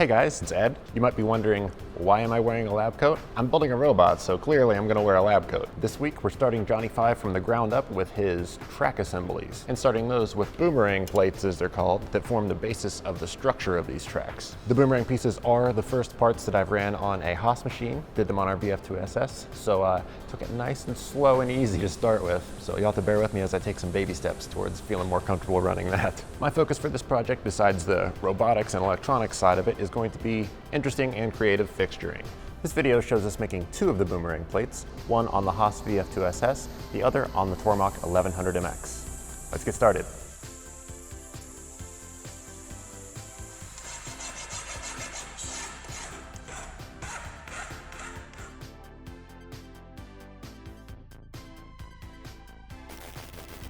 Hey guys, it's Ed. You might be wondering, why am I wearing a lab coat? I'm building a robot, so clearly I'm gonna wear a lab coat. This week we're starting Johnny 5 from the ground up with his track assemblies, and starting those with Boomerang plates, as they're called, that form the basis of the structure of these tracks. The Boomerang pieces are the first parts that I've ran on a Haas machine, did them on our VF-2SS, so took it nice and slow and easy to start with, so you'll have to bear with me as I take some baby steps towards feeling more comfortable running that. My focus for this project, besides the robotics and electronics side of it, is going to be interesting and creative fixturing. This video shows us making two of the Boomerang plates, one on the Haas VF-2SS, the other on the Tormach 1100MX. Let's get started.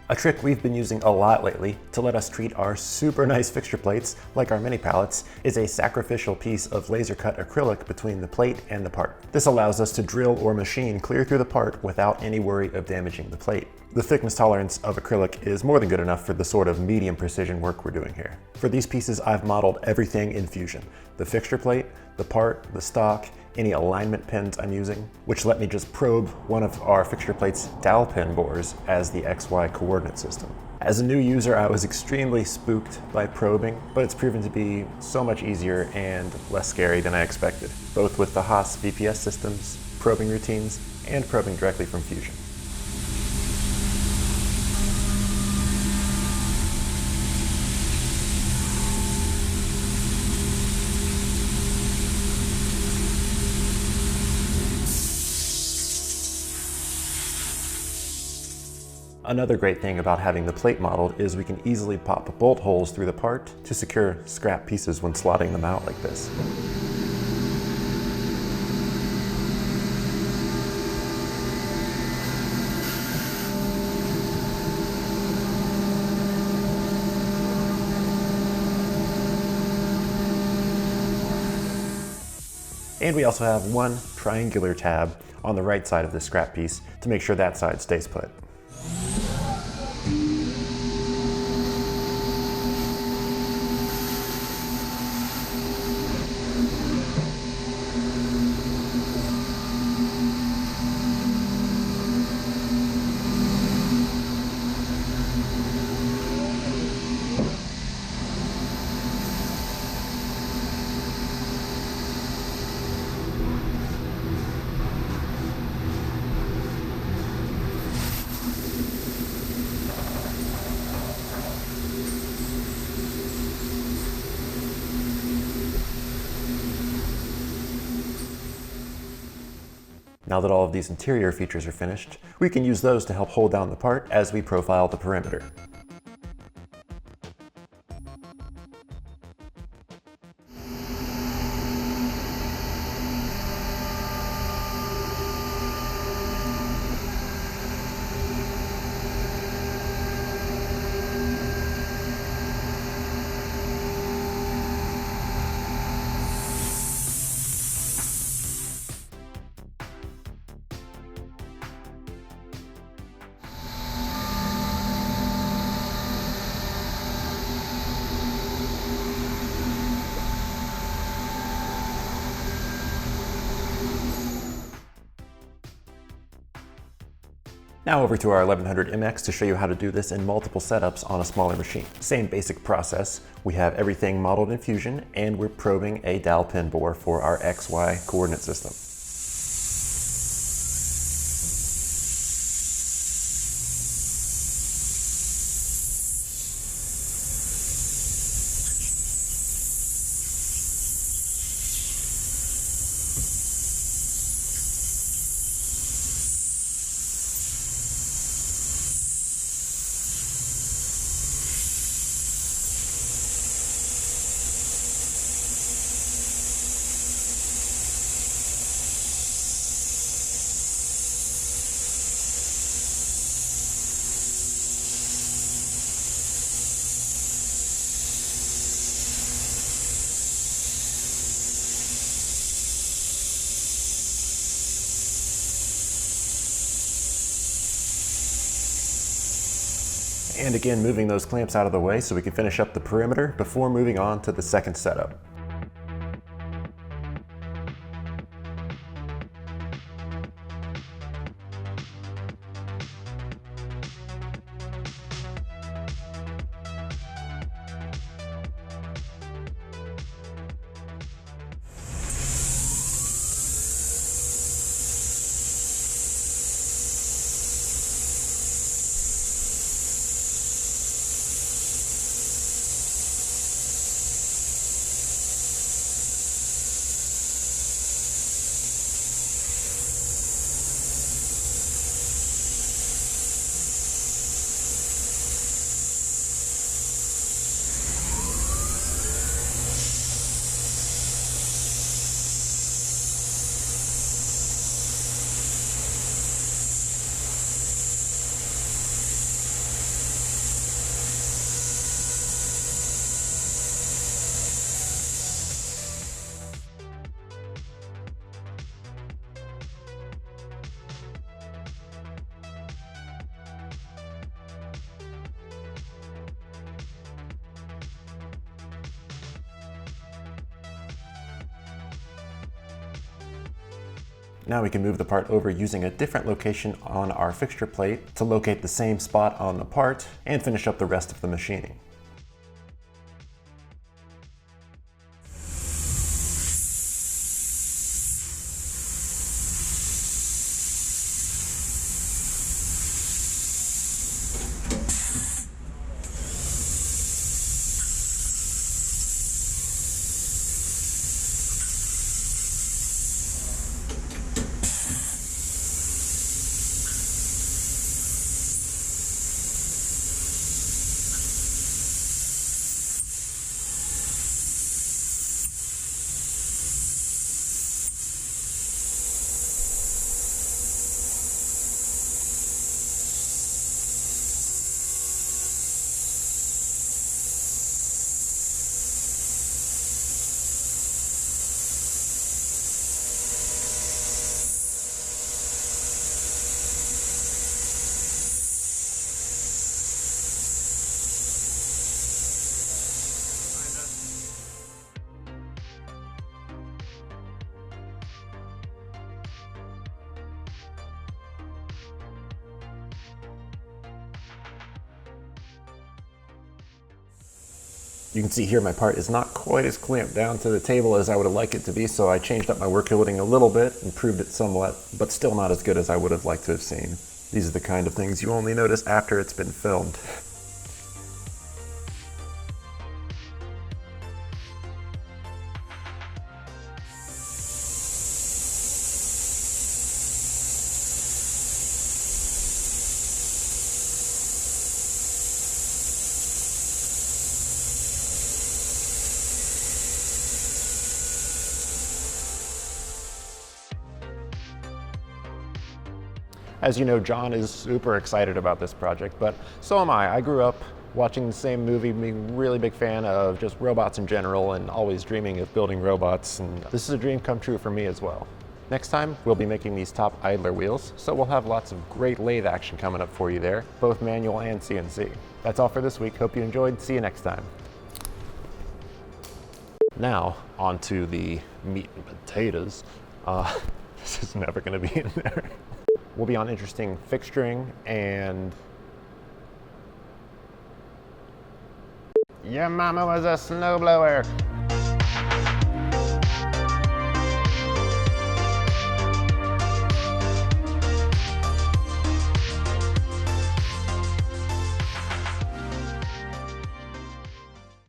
A trick we've been using a lot lately to let us treat our super nice fixture plates like our mini pallets is a sacrificial piece of laser cut acrylic between the plate and the part. This allows us to drill or machine clear through the part without any worry of damaging the plate. The thickness tolerance of acrylic is more than good enough for the sort of medium precision work we're doing here. For these pieces, I've modeled everything in Fusion: the fixture plate, the part, the stock, any alignment pins I'm using, which let me just probe one of our fixture plate's dowel pin bores as the XY coordinate system. As a new user, I was extremely spooked by probing, but it's proven to be so much easier and less scary than I expected, both with the Haas VPS systems, probing routines, and probing directly from Fusion. Another great thing about having the plate modeled is we can easily pop bolt holes through the part to secure scrap pieces when slotting them out like this. And we also have one triangular tab on the right side of the scrap piece to make sure that side stays put. Now that all of these interior features are finished, we can use those to help hold down the part as we profile the perimeter. Now over to our 1100MX to show you how to do this in multiple setups on a smaller machine. Same basic process. We have everything modeled in Fusion, and we're probing a dowel pin bore for our XY coordinate system. And again, moving those clamps out of the way so we can finish up the perimeter before moving on to the second setup. Now we can move the part over using a different location on our fixture plate to locate the same spot on the part and finish up the rest of the machining. You can see here my part is not quite as clamped down to the table as I would have liked it to be, so I changed up my work holding a little bit, improved it somewhat, but still not as good as I would have liked to have seen. These are the kind of things you only notice after it's been filmed. As you know, John is super excited about this project, but so am I. I grew up watching the same movie, being a really big fan of just robots in general and always dreaming of building robots, and this is a dream come true for me as well. Next time, we'll be making these top idler wheels, so we'll have lots of great lathe action coming up for you there, both manual and CNC. That's all for this week. Hope you enjoyed. See you next time. Now, on to the meat and potatoes. This is never going to be in there. We'll be on interesting fixturing and... Your mama was a snowblower.